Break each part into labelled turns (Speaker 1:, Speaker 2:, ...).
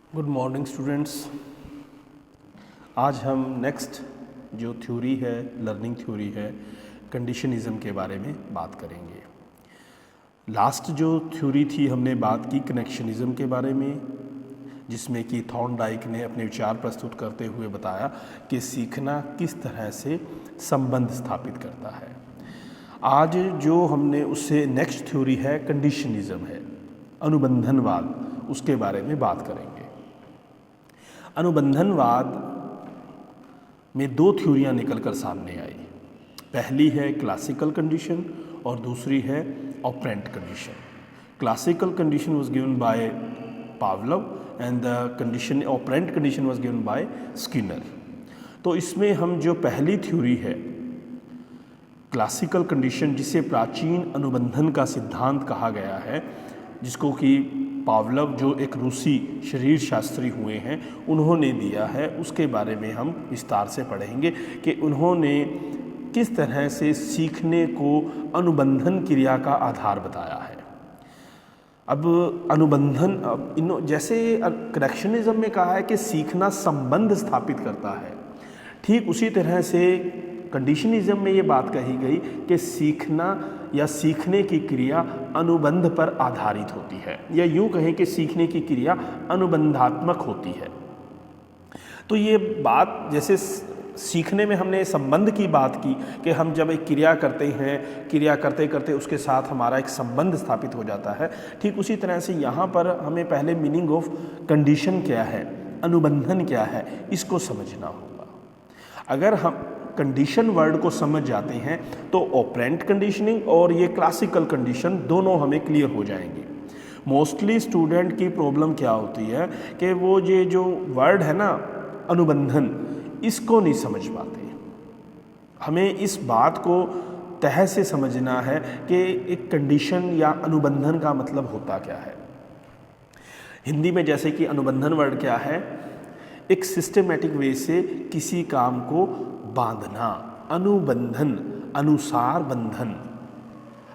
Speaker 1: Good morning students. आज हम next जो थ्योरी है, लर्निंग थ्योरी है, कंडीशनिज्म के बारे में बात करेंगे। लास्ट जो थ्योरी थी हमने बात की कनेक्शनिज्म के बारे में, जिसमें कि थॉर्नडाइक ने अपने विचार प्रस्तुत करते हुए बताया कि सीखना किस तरह से संबंध स्थापित करता है। आज जो हमने उससे नेक्स्ट थ्योरी है कंडीशनिज्म है, अनुबंधनवाद, उसके बारे में बात करेंगे। अनुबंधनवाद में दो थ्योरियां निकलकर सामने आई। पहली है क्लासिकल कंडीशन और दूसरी है operant condition. Classical condition was given by Pavlov and the condition operant condition was given by Skinner. तो इसमें हम जो पहली थ्योरी है क्लासिकल कंडीशन, जिसे प्राचीन अनुबंधन का सिद्धांत कहा गया है, जिसको कि पावलोव जो एक रूसी शरीर शास्त्री हुए हैं उन्होंने दिया है, उसके बारे में हम विस्तार से पढ़ेंगे कि उन्होंने किस तरह से सीखने को अनुबंधन क्रिया का आधार बताया है। अब अनुबंधन जैसे कनेक्शनिज्म में कहा है कि सीखना संबंध स्थापित करता है, ठीक उसी तरह से कंडीशनिज्म में ये बात कही गई कि सीखना या सीखने की क्रिया अनुबंध पर आधारित होती है, या यूँ कहें कि सीखने की क्रिया अनुबंधात्मक होती है। तो ये बात, जैसे सीखने में हमने संबंध की बात की कि हम जब एक क्रिया करते हैं, क्रिया करते करते उसके साथ हमारा एक संबंध स्थापित हो जाता है, ठीक उसी तरह से यहाँ पर हमें पहले मीनिंग ऑफ कंडीशन क्या है, अनुबंधन क्या है, इसको समझना होगा। अगर हम कंडीशन वर्ड को समझ जाते हैं तो ऑपरेंट कंडीशनिंग और ये क्लासिकल कंडीशन दोनों हमें क्लियर हो जाएंगे। मोस्टली स्टूडेंट की प्रॉब्लम क्या होती है कि वो ये जो वर्ड है ना अनुबंधन, इसको नहीं समझ पाते। हमें इस बात को तह से समझना है कि एक कंडीशन या अनुबंधन का मतलब होता क्या है। हिंदी में जैसे कि अनुबंधन वर्ड क्या है, एक सिस्टमेटिक वे से किसी काम को बांधना, अनुबंधन, अनुसार बंधन।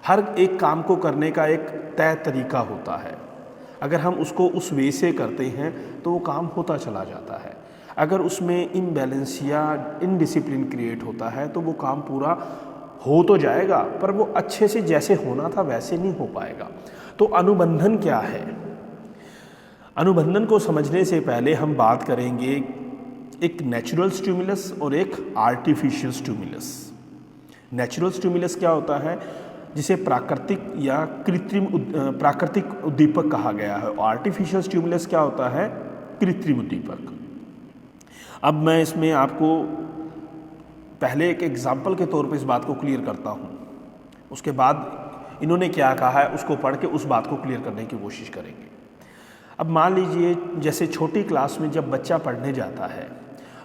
Speaker 1: हर एक काम को करने का एक तय तरीका होता है। अगर हम उसको उस वे से करते हैं तो वो काम होता चला जाता है। अगर उसमें इम्बैलेंस या इनडिसिप्लिन क्रिएट होता है तो वो काम पूरा हो तो जाएगा पर वो अच्छे से जैसे होना था वैसे नहीं हो पाएगा। तो अनुबंधन क्या है? अनुबंधन को समझने से पहले हम बात करेंगे एक नेचुरल स्टिमुलस और एक आर्टिफिशियल स्टिमुलस। नेचुरल स्टिमुलस क्या होता है, जिसे प्राकृतिक या कृत्रिम प्राकृतिक उद्दीपक कहा गया है। आर्टिफिशियल स्टिमुलस क्या होता है, कृत्रिम उद्दीपक। अब मैं इसमें आपको पहले एक एग्जाम्पल के तौर पे इस बात को क्लियर करता हूँ, उसके बाद इन्होंने क्या कहा है उसको पढ़ के उस बात को क्लियर करने की कोशिश करेंगे। अब मान लीजिए जैसे छोटी क्लास में जब बच्चा पढ़ने जाता है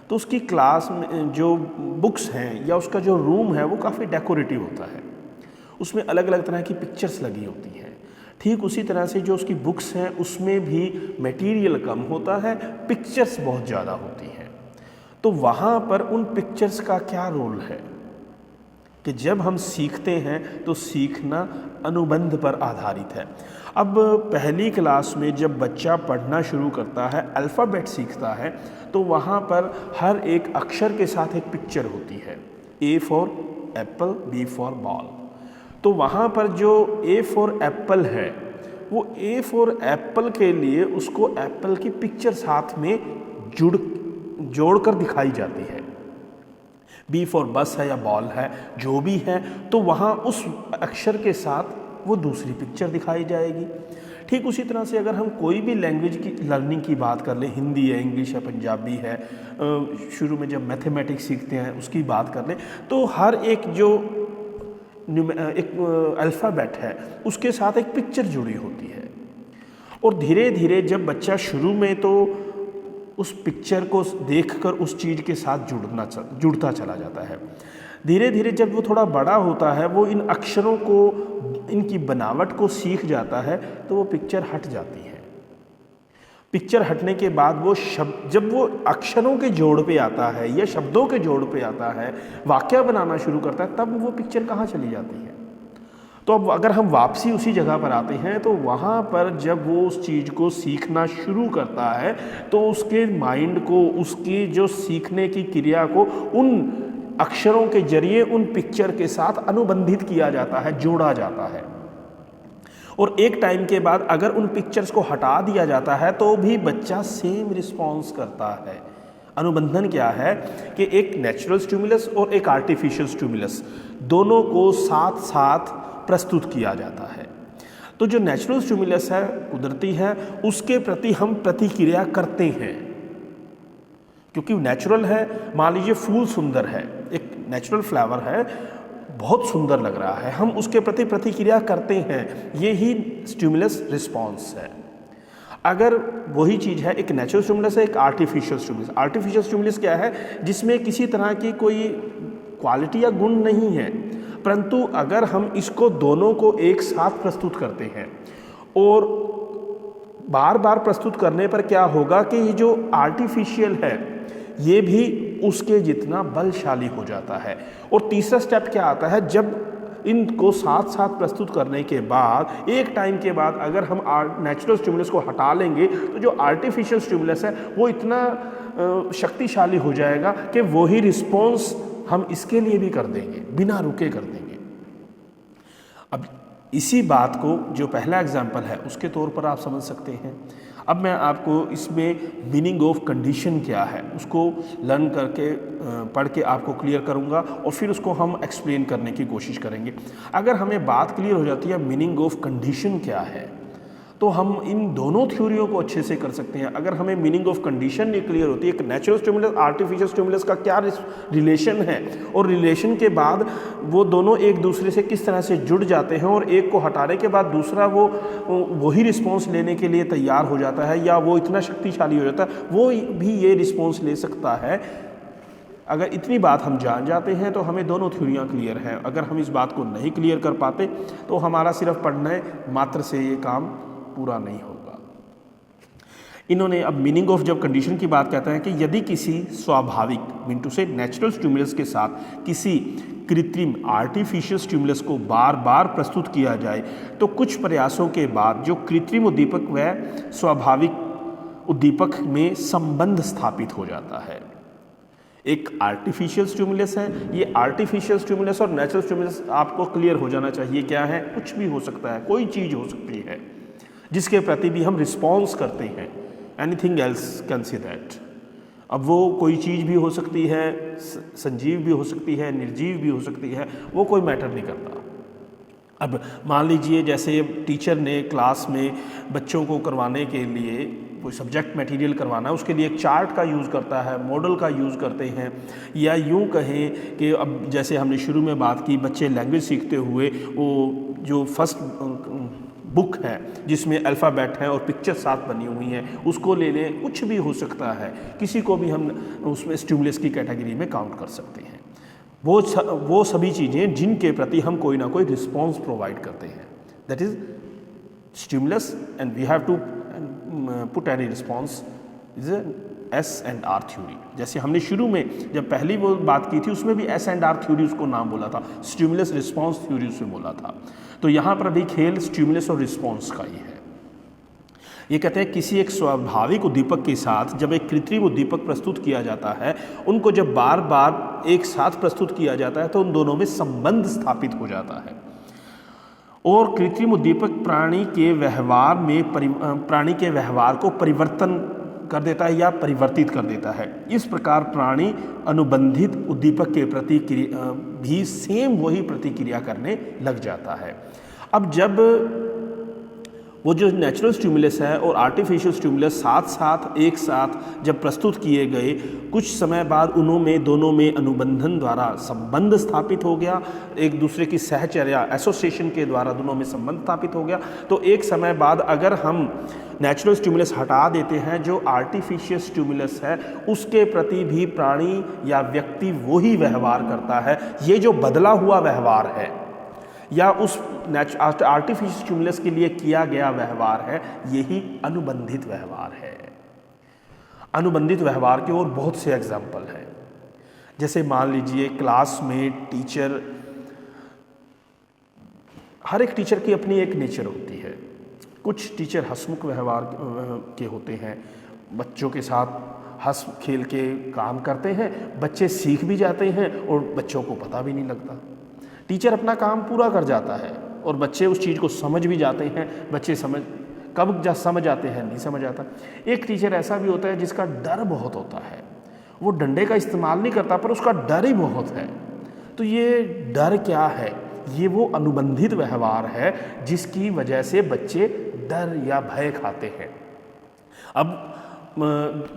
Speaker 1: तो उसकी क्लास में जो बुक्स हैं या उसका जो रूम है वो काफ़ी डेकोरेटिव होता है, उसमें अलग अलग तरह की पिक्चर्स लगी होती हैं। ठीक उसी तरह से जो उसकी बुक्स हैं उसमें भी मटेरियल कम होता है, पिक्चर्स बहुत ज़्यादा होती हैं। तो वहाँ पर उन पिक्चर्स का क्या रोल है कि जब हम सीखते हैं तो सीखना अनुबंध पर आधारित है। अब पहली क्लास में जब बच्चा पढ़ना शुरू करता है, अल्फ़ाबेट सीखता है, तो वहाँ पर हर एक अक्षर के साथ एक पिक्चर होती है। A for apple, B for ball. तो वहाँ पर जो ए फॉर एप्पल है वो ए फॉर एप्पल के लिए उसको एप्पल की पिक्चर साथ में जोड़कर दिखाई जाती है। बी फॉर बस है या बॉल है, जो भी है, तो वहाँ उस अक्षर के साथ वो दूसरी पिक्चर दिखाई जाएगी। ठीक उसी तरह से अगर हम कोई भी लैंग्वेज की लर्निंग की बात कर लें, हिंदी है, इंग्लिश है, पंजाबी है, शुरू में जब मैथमेटिक्स सीखते हैं उसकी बात कर लें, तो हर एक जो एक अल्फ़ाबेट है उसके साथ एक पिक्चर जुड़ी होती है। और धीरे धीरे जब बच्चा शुरू में तो उस पिक्चर को देखकर उस चीज़ के साथ जुड़ता चला जाता है। धीरे धीरे जब वो थोड़ा बड़ा होता है, वो इन अक्षरों को, इनकी बनावट को सीख जाता है, तो वो पिक्चर हट जाती है। पिक्चर हटने के बाद वो शब्द, जब वो अक्षरों के जोड़ पे आता है या शब्दों के जोड़ पे आता है, वाक्य बनाना शुरू करता है, तब वो पिक्चर कहाँ चली जाती है, तो अब अगर हम वापसी उसी जगह पर आते हैं तो वहाँ पर जब वो उस चीज़ को सीखना शुरू करता है तो उसके माइंड को, उसकी जो सीखने की क्रिया को उन अक्षरों के जरिए उन पिक्चर के साथ अनुबंधित किया जाता है, जोड़ा जाता है। और एक टाइम के बाद अगर उन पिक्चर्स को हटा दिया जाता है तो भी बच्चा सेम रिस्पॉन्स करता है। अनुबंधन क्या है कि एक नेचुरल स्टिमुलस और एक आर्टिफिशियल स्टिमुलस दोनों को साथ साथ प्रस्तुत किया जाता है। तो जो नेचुरल स्टिमुलस है, कुदरती है, उसके प्रति हम प्रतिक्रिया करते हैं क्योंकि नेचुरल है। मान लीजिए फूल सुंदर है, एक नेचुरल फ्लावर है, बहुत सुंदर लग रहा है, हम उसके प्रति प्रतिक्रिया करते हैं, ये ही स्टिमुलस रिस्पॉन्स है। अगर वही चीज़ है, एक नेचुरल स्टिमुलस है, एक आर्टिफिशियल स्टिमुलस। आर्टिफिशियल स्टिमुलस क्या है? जिसमें किसी तरह की कोई क्वालिटी या गुण नहीं है, परंतु अगर हम इसको दोनों को एक साथ प्रस्तुत करते हैं और बार बार प्रस्तुत करने पर क्या होगा कि ये जो आर्टिफिशियल है ये भी उसके जितना बलशाली हो जाता है। और तीसरा स्टेप क्या आता है? जब इनको साथ साथ प्रस्तुत करने के बाद एक टाइम के बाद अगर हम नेचुरल स्टिमुलस को हटा लेंगे तो जो आर्टिफिशियल स्टिमुलस है वो इतना शक्तिशाली हो जाएगा कि वही रिस्पॉन्स हम इसके लिए भी कर देंगे, बिना रुके कर देंगे। अब इसी बात को जो पहला एग्जाम्पल है उसके तौर पर आप समझ सकते हैं। अब मैं आपको इसमें मीनिंग ऑफ कंडीशन क्या है उसको लर्न करके पढ़ के आपको क्लियर करूंगा और फिर उसको हम एक्सप्लेन करने की कोशिश करेंगे। अगर हमें बात क्लियर हो जाती है मीनिंग ऑफ कंडीशन क्या है तो हम इन दोनों थ्योरियों को अच्छे से कर सकते हैं। अगर हमें मीनिंग ऑफ कंडीशन नहीं क्लियर होती है कि नेचुरल स्टिमुलस आर्टिफिशियल स्टिमुलस का क्या रिलेशन है और रिलेशन के बाद वो दोनों एक दूसरे से किस तरह से जुड़ जाते हैं और एक को हटाने के बाद दूसरा वो वही रिस्पॉन्स लेने के लिए तैयार हो जाता है या वो इतना शक्तिशाली हो जाता है वो भी ये रिस्पॉन्स ले सकता है। अगर इतनी बात हम जान जाते हैं तो हमें दोनों थ्योरियाँ क्लियर हैं। अगर हम इस बात को नहीं क्लियर कर पाते तो हमारा सिर्फ पढ़ने मात्र से ये काम पूरा नहीं होगा। इन्होंने अब मीनिंग ऑफ जब कंडीशन की बात कहते हैं कि यदि किसी स्वाभाविक मीन टू से नेचुरल स्टिमुलस के साथ किसी कृत्रिम आर्टिफिशियल स्टिमुलस को बार बार प्रस्तुत किया जाए तो कुछ प्रयासों के बाद जो कृत्रिम उद्दीपक व स्वाभाविक उद्दीपक में संबंध स्थापित हो जाता है। एक आर्टिफिशियल स्टिमुलस है, ये आर्टिफिशियल स्टिमुलस और नेचुरल स्टिमुलस आपको क्लियर हो जाना चाहिए क्या है। कुछ भी हो सकता है, कोई चीज़ हो सकती है जिसके प्रति भी हम रिस्पॉन्स करते हैं। Anything else can see that. अब वो कोई चीज़ भी हो सकती है, संजीव भी हो सकती है, निर्जीव भी हो सकती है, वो कोई मैटर नहीं करता। अब मान लीजिए जैसे टीचर ने क्लास में बच्चों को करवाने के लिए कोई सब्जेक्ट मटेरियल करवाना है, उसके लिए एक चार्ट का यूज़ करता है, मॉडल का यूज़ करते हैं, या यूँ कहें कि अब जैसे हमने शुरू में बात की बच्चे लैंग्वेज सीखते हुए वो जो फर्स्ट बुक है जिसमें अल्फ़ाबेट है और पिक्चर साथ बनी हुई हैं उसको ले लें। कुछ भी हो सकता है, किसी को भी हम उसमें स्टिमुलस की कैटेगरी में काउंट कर सकते हैं। वो सभी चीज़ें जिनके प्रति हम कोई ना कोई रिस्पॉन्स प्रोवाइड करते हैं, that is stimulus and we have to put any response is S&R theory. जैसे हमने शुरू में जब पहली वो बात की थी उसमें भी S&R थ्योरी उसको नाम बोला था, स्टिमुलस रिस्पॉन्स थ्योरी उसमें बोला था। तो यहाँ पर भी खेल स्टिमुलस और रिस्पॉन्स का ही है। ये कहते हैं किसी एक स्वाभाविक उद्दीपक के साथ जब एक कृत्रिम उद्दीपक प्रस्तुत किया जाता है, उनको जब बार बार एक साथ प्रस्तुत किया जाता है तो उन दोनों में संबंध स्थापित हो जाता है और कृत्रिम उद्दीपक प्राणी के व्यवहार को परिवर्तन कर देता है या परिवर्तित कर देता है। इस प्रकार प्राणी अनुबंधित उद्दीपक के प्रति भी सेम वही प्रतिक्रिया करने लग जाता है। अब जब वो जो नेचुरल स्टिमुलस है और आर्टिफिशियल स्टिमुलस साथ साथ एक साथ जब प्रस्तुत किए गए, कुछ समय बाद उनमें दोनों में अनुबंधन द्वारा संबंध स्थापित हो गया, एक दूसरे की सहचर्या एसोसिएशन के द्वारा दोनों में संबंध स्थापित हो गया। तो एक समय बाद अगर हम नेचुरल स्टिमुलस हटा देते हैं, जो आर्टिफिशियल स्टिमुलस है उसके प्रति भी प्राणी या व्यक्ति वही व्यवहार करता है। ये जो बदला हुआ व्यवहार है या उस आर्टिफिशियल स्टिमुलस के लिए किया गया व्यवहार है, यही अनुबंधित व्यवहार है। अनुबंधित व्यवहार के और बहुत से एग्जाम्पल हैं। जैसे मान लीजिए क्लास में टीचर हर एक टीचर की अपनी एक नेचर होती है। कुछ टीचर हंसमुख व्यवहार के होते हैं, बच्चों के साथ हंस खेल के काम करते हैं, बच्चे सीख भी जाते हैं और बच्चों को पता भी नहीं लगता। टीचर अपना काम पूरा कर जाता है और बच्चे उस चीज़ को समझ भी जाते हैं। बच्चे कब समझ आते हैं नहीं समझ आता। एक टीचर ऐसा भी होता है जिसका डर बहुत होता है, वो डंडे का इस्तेमाल नहीं करता पर उसका डर ही बहुत है। तो ये डर क्या है? ये वो अनुबंधित व्यवहार है जिसकी वजह से बच्चे डर या भय खाते हैं। अब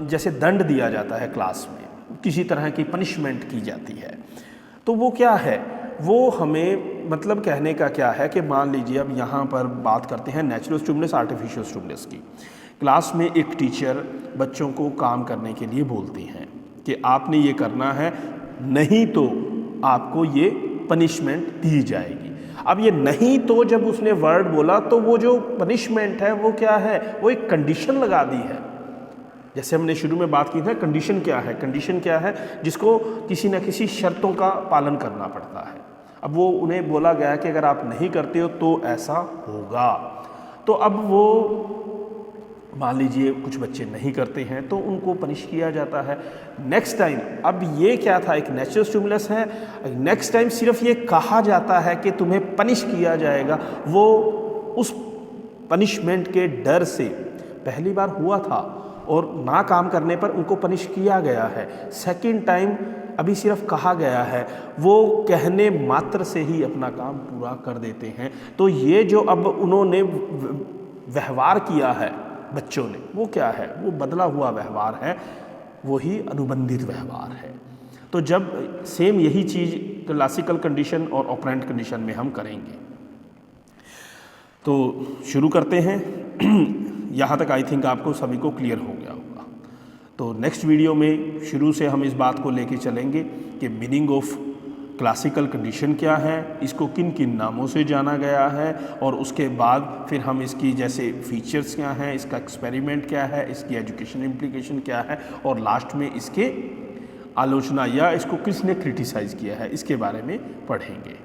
Speaker 1: जैसे दंड दिया जाता है क्लास में, किसी तरह की पनिशमेंट की जाती है, तो वो क्या है? वो हमें मतलब कहने का क्या है कि मान लीजिए अब यहाँ पर बात करते हैं नेचुरल स्टिमुलस आर्टिफिशियल स्टिमुलस की। क्लास में एक टीचर बच्चों को काम करने के लिए बोलती हैं कि आपने ये करना है, नहीं तो आपको ये पनिशमेंट दी जाएगी। अब ये नहीं तो जब उसने वर्ड बोला तो वो जो पनिशमेंट है वो क्या है? वो एक कंडीशन लगा दी है। जैसे हमने शुरू में बात की था, कंडीशन क्या है? कंडीशन क्या है? जिसको किसी न किसी शर्तों का पालन करना पड़ता है। अब वो उन्हें बोला गया कि अगर आप नहीं करते हो तो ऐसा होगा। तो अब वो मान लीजिए कुछ बच्चे नहीं करते हैं तो उनको पनिश किया जाता है। नेक्स्ट टाइम, अब ये क्या था? एक नेचुरल स्टिमुलस है। नेक्स्ट टाइम सिर्फ ये कहा जाता है कि तुम्हें पनिश किया जाएगा। वो उस पनिशमेंट के डर से पहली बार हुआ था और ना काम करने पर उनको पनिश किया गया है। सेकंड टाइम अभी सिर्फ कहा गया है, वो कहने मात्र से ही अपना काम पूरा कर देते हैं। तो ये जो अब उन्होंने व्यवहार किया है बच्चों ने, वो क्या है? वो बदला हुआ व्यवहार है, वही अनुबंधित व्यवहार है। तो जब सेम यही चीज़ क्लासिकल कंडीशन और ऑपरेंट कंडीशन में हम करेंगे। तो शुरू करते हैं। यहाँ तक आई थिंक आपको सभी को क्लियर हो गया होगा। तो नेक्स्ट वीडियो में शुरू से हम इस बात को लेके चलेंगे कि मीनिंग ऑफ क्लासिकल कंडीशन क्या है, इसको किन किन नामों से जाना गया है, और उसके बाद फिर हम इसकी जैसे फीचर्स क्या हैं, इसका एक्सपेरिमेंट क्या है, इसकी एजुकेशन इम्प्लीकेशन क्या है, और लास्ट में इसके आलोचना या इसको किसने क्रिटिसाइज़ किया है, इसके बारे में पढ़ेंगे।